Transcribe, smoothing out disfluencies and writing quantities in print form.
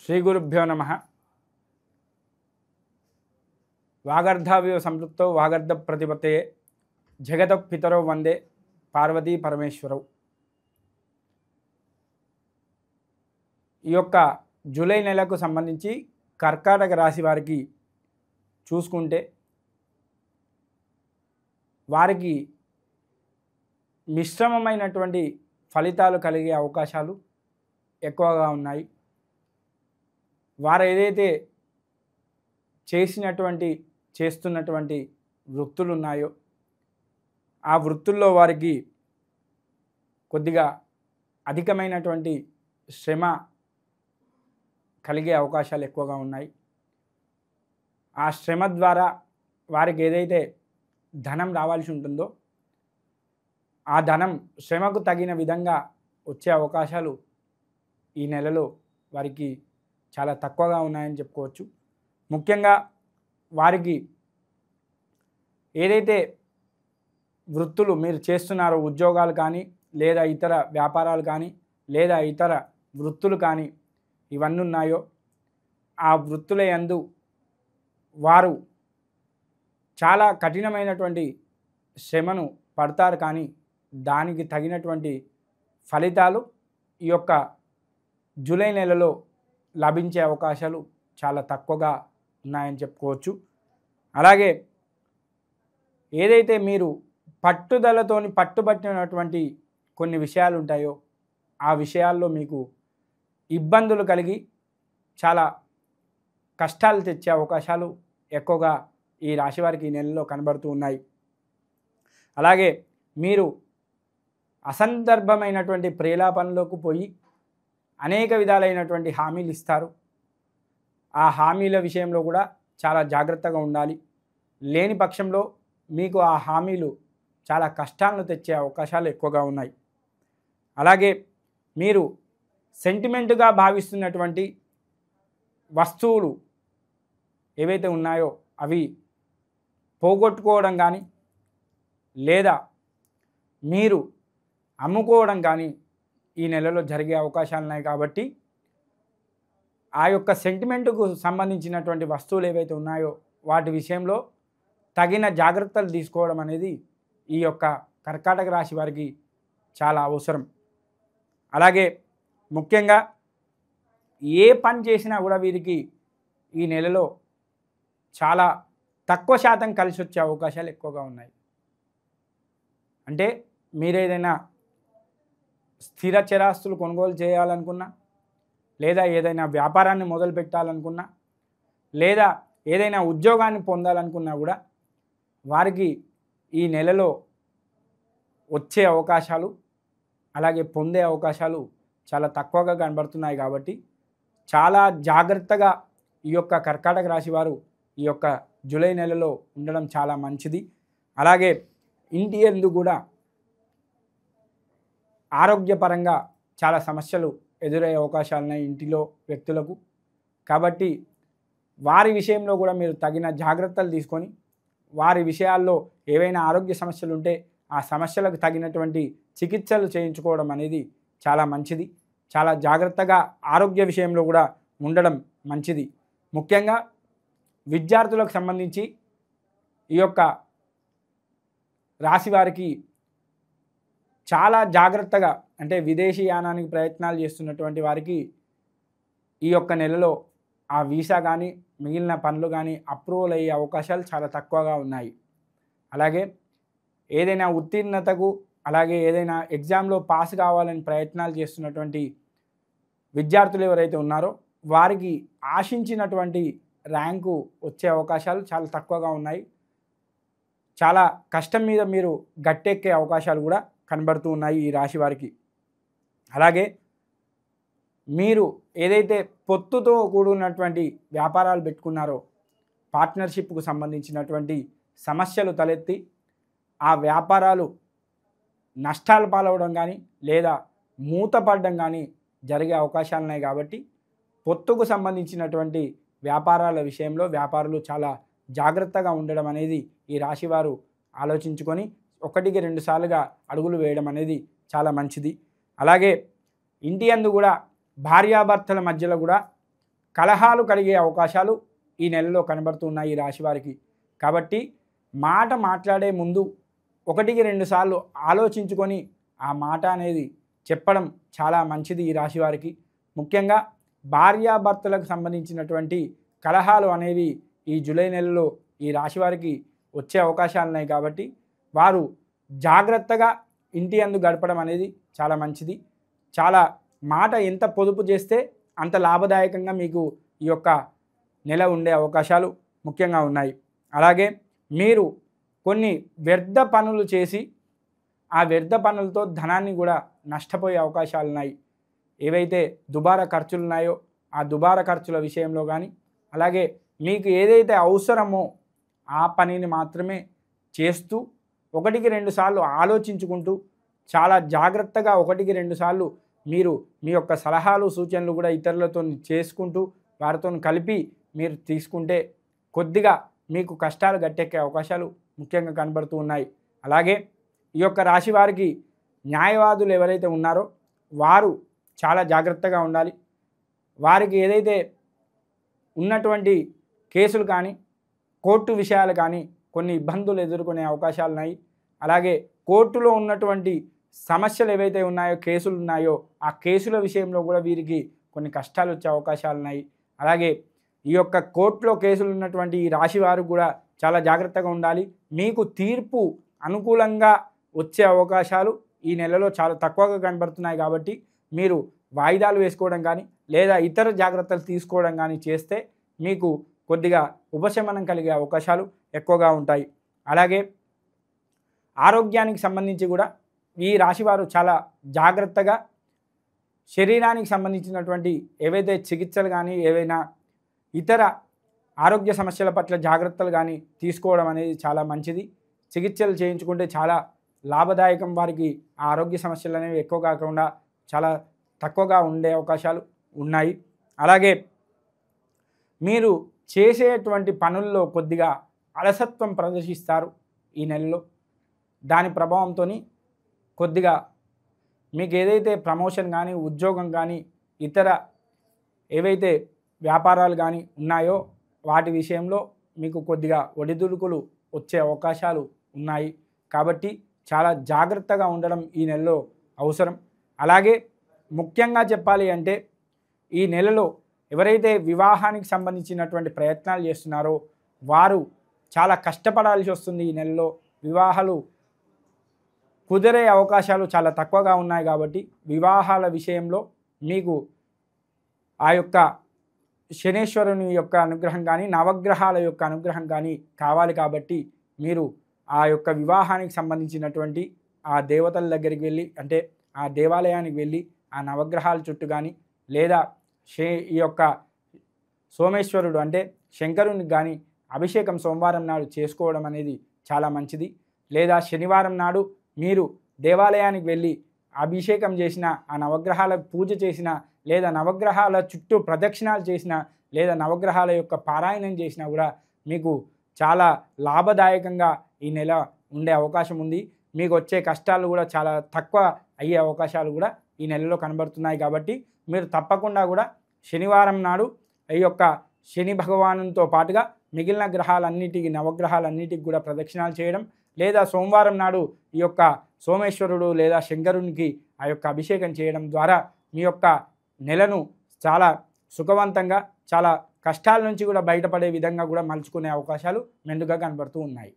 శ్రీ గురుభ్యో నమ. వాగర్ధావివ సంపృక్తో వాగర్ధ ప్రతిపత్తయే జగత పితరో వందే పార్వతీ పరమేశ్వరౌ. ఈ యొక్క జూలై నెలకు సంబంధించి కర్కాటక రాశి వారికి చూసుకుంటే వారికి మిశ్రమమైనటువంటి ఫలితాలు కలిగే అవకాశాలు ఎక్కువగా ఉన్నాయి. వారు ఏదైతే చేస్తున్నటువంటి వృత్తులు ఉన్నాయో ఆ వృత్తుల్లో వారికి కొద్దిగా అధికమైనటువంటి శ్రమ కలిగే అవకాశాలు ఎక్కువగా ఉన్నాయి. ఆ శ్రమ ద్వారా వారికి ఏదైతే ధనం రావాల్సి ఉంటుందో ఆ ధనం శ్రమకు తగిన విధంగా వచ్చే అవకాశాలు ఈ నెలలో వారికి చాలా తక్కువగా ఉన్నాయని చెప్పుకోవచ్చు. ముఖ్యంగా వారికి ఏదైతే వృత్తులు మీరు చేస్తున్నారో, ఉద్యోగాలు కానీ లేదా ఇతర వ్యాపారాలు కానీ లేదా ఇతర వృత్తులు కానీ ఇవన్నీ ఉన్నాయో ఆ వృత్తుల యందు వారు చాలా కఠినమైనటువంటి శ్రమను పడతారు, కానీ దానికి తగినటువంటి ఫలితాలు ఈ యొక్క జూలై నెలలో లభించే అవకాశాలు చాలా తక్కువగా ఉన్నాయని చెప్పుకోవచ్చు. అలాగే ఏదైతే మీరు పట్టుబట్టినటువంటి కొన్ని విషయాలు ఉంటాయో ఆ విషయాల్లో మీకు ఇబ్బందులు కలిగి చాలా కష్టాలు తెచ్చే అవకాశాలు ఎక్కువగా ఈ రాశి వారికి ఈ నెలలో కనబడుతూ ఉన్నాయి. అలాగే మీరు అసందర్భమైనటువంటి ప్రేలాపనలోకి పోయి అనేక విధాలైనటువంటి హామీలు ఇస్తారు. ఆ హామీల విషయంలో కూడా చాలా జాగ్రత్తగా ఉండాలి. లేని పక్షంలో మీకు ఆ హామీలు చాలా కష్టాలను తెచ్చే అవకాశాలు ఎక్కువగా ఉన్నాయి. అలాగే మీరు సెంటిమెంట్గా భావిస్తున్నటువంటి వస్తువులు ఏవైతే ఉన్నాయో అవి పోగొట్టుకోవడం కానీ లేదా మీరు అమ్ముకోవడం కానీ ఈ నెలలో జరిగే అవకాశాలు ఉన్నాయి. కాబట్టి ఆ యొక్క సెంటిమెంటుకు సంబంధించినటువంటి వస్తువులు ఏవైతే ఉన్నాయో వాటి విషయంలో తగిన జాగ్రత్తలు తీసుకోవడం అనేది ఈ యొక్క కర్కాటక రాశి వారికి చాలా అవసరం. అలాగే ముఖ్యంగా ఏ పని చేసినా కూడా వీరికి ఈ నెలలో చాలా తక్కువ శాతం కలిసి వచ్చే అవకాశాలు ఎక్కువగా ఉన్నాయి. అంటే మీరేదైనా స్థిర చరాస్తులు కొనుగోలు చేయాలనుకున్నా లేదా ఏదైనా వ్యాపారాన్ని మొదలు పెట్టాలనుకున్నా లేదా ఏదైనా ఉద్యోగాన్ని పొందాలనుకున్నా కూడా వారికి ఈ నెలలో వచ్చే అవకాశాలు అలాగే పొందే అవకాశాలు చాలా తక్కువగా కనబడుతున్నాయి. కాబట్టి చాలా జాగ్రత్తగా ఈ యొక్క కర్కాటక రాశి వారు ఈ యొక్క జూలై నెలలో ఉండడం చాలా మంచిది. అలాగే ఇంటి యందు కూడా ఆరోగ్యపరంగా చాలా సమస్యలు ఎదురయ్యే అవకాశాలు ఉన్నాయి ఇంటిలో వ్యక్తులకు. కాబట్టి వారి విషయంలో కూడా మీరు తగిన జాగ్రత్తలు తీసుకొని వారి విషయాల్లో ఏవైనా ఆరోగ్య సమస్యలు ఉంటే ఆ సమస్యలకు తగినటువంటి చికిత్సలు చేయించుకోవడం అనేది చాలా మంచిది. చాలా జాగ్రత్తగా ఆరోగ్య విషయంలో కూడా ఉండడం మంచిది. ముఖ్యంగా విద్యార్థులకు సంబంధించి ఈ యొక్క రాశి వారికి చాలా జాగ్రత్తగా, అంటే విదేశీ యానానికి ప్రయత్నాలు చేస్తున్నటువంటి వారికి ఈ యొక్క నెలలో ఆ వీసా కానీ మిగిలిన పనులు కానీ అప్రూవల్ అయ్యే అవకాశాలు చాలా తక్కువగా ఉన్నాయి. అలాగే ఏదైనా ఉత్తీర్ణతకు అలాగే ఏదైనా ఎగ్జామ్లో పాస్ కావాలని ప్రయత్నాలు చేస్తున్నటువంటి విద్యార్థులు ఎవరైతే ఉన్నారో వారికి ఆశించినటువంటి ర్యాంకు వచ్చే అవకాశాలు చాలా తక్కువగా ఉన్నాయి. చాలా కష్టం మీద మీరు గట్టెక్కే అవకాశాలు కూడా కనబడుతూ ఉన్నాయి ఈ రాశి వారికి. అలాగే మీరు ఏదైతే పొత్తుతో కూడినటువంటి వ్యాపారాలు పెట్టుకున్నారో పార్ట్నర్షిప్కు సంబంధించినటువంటి సమస్యలు తలెత్తి ఆ వ్యాపారాలు నష్టాలు పాలవడం కానీ లేదా మూతపడడం కానీ జరిగే అవకాశాలు ఉన్నాయి. కాబట్టి పొత్తుకు సంబంధించినటువంటి వ్యాపారాల విషయంలో వ్యాపారులు చాలా జాగ్రత్తగా ఉండడం అనేది ఈ రాశివారు ఆలోచించుకొని 1-2 సార్లుగా అడుగులు వేయడం అనేది చాలా మంచిది. అలాగే ఇంటి యందు కూడా భార్యాభర్తల మధ్యలో కూడా కలహాలు కలిగే అవకాశాలు ఈ నెలలో కనబడుతున్నాయి ఈ రాశి వారికి. కాబట్టి మాట మాట్లాడే ముందు 1-2 సార్లు ఆలోచించుకొని ఆ మాట అనేది చెప్పడం చాలా మంచిది ఈ రాశి వారికి. ముఖ్యంగా భార్యాభర్తలకు సంబంధించినటువంటి కలహాలు అనేవి ఈ జూలై నెలలో ఈ రాశి వారికి వచ్చే అవకాశాలు ఉన్నాయి. కాబట్టి వారు జాగ్రత్తగా ఇంటి యందు గడపడం అనేది చాలా మంచిది. చాలా మాట ఎంత పొదుపు చేస్తే అంత లాభదాయకంగా మీకు ఈ యొక్క నెల ఉండే అవకాశాలు ముఖ్యంగా ఉన్నాయి. అలాగే మీరు కొన్ని వ్యర్థ పనులు చేసి ఆ వ్యర్థ పనులతో ధనాన్ని కూడా నష్టపోయే అవకాశాలు ఉన్నాయి. ఏవైతే దుబారా ఖర్చులు ఉన్నాయో ఆ దుబారా ఖర్చుల విషయంలో కానీ, అలాగే మీకు ఏదైతే అవసరమో ఆ పనిని మాత్రమే చేస్తూ 1-2 సార్లు ఆలోచించుకుంటూ చాలా జాగ్రత్తగా 1-2 సార్లు మీరు మీ యొక్క సలహాలు సూచనలు కూడా ఇతరులతో చేసుకుంటూ వారితో కలిపి మీరు తీసుకుంటే కొద్దిగా మీకు కష్టాలు గట్టెక్కే అవకాశాలు ముఖ్యంగా కనబడుతూ ఉన్నాయి. అలాగే ఈ యొక్క రాశి వారికి న్యాయవాదులు ఎవరైతే ఉన్నారో వారు చాలా జాగ్రత్తగా ఉండాలి. వారికి ఏదైతే ఉన్నటువంటి కేసులు కానీ కోర్టు విషయాలు కానీ కొన్ని ఇబ్బందులు ఎదుర్కొనే అవకాశాలు ఉన్నాయి. అలాగే కోర్టులో ఉన్నటువంటి సమస్యలు ఏవైతే ఉన్నాయో, కేసులు ఉన్నాయో ఆ కేసుల విషయంలో కూడా వీరికి కొన్ని కష్టాలు వచ్చే అవకాశాలు ఉన్నాయి. అలాగే ఈ యొక్క కోర్టులో కేసులు ఉన్నటువంటి ఈ రాశి వారు కూడా చాలా జాగ్రత్తగా ఉండాలి. మీకు తీర్పు అనుకూలంగా వచ్చే అవకాశాలు ఈ నెలలో చాలా తక్కువగా కనబడుతున్నాయి. కాబట్టి మీరు వాయిదాలు వేసుకోవడం కానీ లేదా ఇతర జాగ్రత్తలు తీసుకోవడం కానీ చేస్తే మీకు కొద్దిగా ఉపశమనం కలిగే అవకాశాలు ఎక్కువగా ఉంటాయి. అలాగే ఆరోగ్యానికి సంబంధించి కూడా ఈ రాశివారు చాలా జాగ్రత్తగా శరీరానికి సంబంధించినటువంటి ఏవైతే చికిత్సలు కానీ ఏవైనా ఇతర ఆరోగ్య సమస్యల పట్ల జాగ్రత్తలు కానీ తీసుకోవడం అనేది చాలా మంచిది. చికిత్సలు చేయించుకుంటే చాలా లాభదాయకం. వారికి ఆ ఆరోగ్య సమస్యలు అనేవి ఎక్కువ కాకుండా చాలా తక్కువగా ఉండే అవకాశాలు ఉన్నాయి. అలాగే మీరు చేసేటువంటి పనుల్లో కొద్దిగా అలసత్వం ప్రదర్శిస్తారు ఈ నెలలో. దాని ప్రభావంతో కొద్దిగా మీకు ఏదైతే ప్రమోషన్ కానీ ఉద్యోగం కానీ ఇతర ఏవైతే వ్యాపారాలు కానీ ఉన్నాయో వాటి విషయంలో మీకు కొద్దిగా ఒడిదుడుకులు వచ్చే అవకాశాలు ఉన్నాయి. కాబట్టి చాలా జాగ్రత్తగా ఉండడం ఈ నెలలో అవసరం. అలాగే ముఖ్యంగా చెప్పాలి అంటే ఈ నెలలో ఎవరైతే వివాహానికి సంబంధించినటువంటి ప్రయత్నాలు చేస్తున్నారో వారు చాలా కష్టపడాల్సి వస్తుంది. ఈ నెలలో వివాహాలు కుదిరే అవకాశాలు చాలా తక్కువగా ఉన్నాయి. కాబట్టి వివాహాల విషయంలో మీకు ఆ యొక్క శనేశ్వరుని యొక్క అనుగ్రహం కానీ నవగ్రహాల యొక్క అనుగ్రహం కానీ కావాలి. కాబట్టి మీరు ఆ యొక్క వివాహానికి సంబంధించినటువంటి ఆ దేవతల దగ్గరికి వెళ్ళి అంటే ఆ దేవాలయానికి వెళ్ళి ఆ నవగ్రహాల చుట్టూ కానీ లేదా ఈ యొక్క సోమేశ్వరుడు అంటే శంకరునికి కానీ అభిషేకం సోమవారం నాడు చేసుకోవడం అనేది చాలా మంచిది. లేదా శనివారం నాడు మీరు దేవాలయానికి వెళ్ళి అభిషేకం చేసిన ఆ నవగ్రహాలకు పూజ చేసిన లేదా నవగ్రహాల చుట్టూ ప్రదక్షిణాలు చేసిన లేదా నవగ్రహాల యొక్క పారాయణం చేసినా కూడా మీకు చాలా లాభదాయకంగా ఈ నెల ఉండే అవకాశం ఉంది. మీకు వచ్చే కష్టాలు కూడా చాలా తక్కువ అయ్యే అవకాశాలు కూడా ఈ నెలలో కనబడుతున్నాయి. కాబట్టి మీరు తప్పకుండా కూడా శనివారం నాడు ఈ యొక్క శని భగవానుతో పాటుగా మిగిలిన గ్రహాలన్నిటికీ నవగ్రహాలన్నిటికీ కూడా ప్రదక్షిణాలు చేయడం లేదా సోమవారం నాడు ఈ యొక్క సోమేశ్వరుడు లేదా శంకరునికి ఆ యొక్క అభిషేకం చేయడం ద్వారా మీ యొక్క నెలను చాలా సుఖవంతంగా చాలా కష్టాల నుంచి కూడా బయటపడే విధంగా కూడా మలుచుకునే అవకాశాలు మెండుగా కనబడుతూ ఉన్నాయి.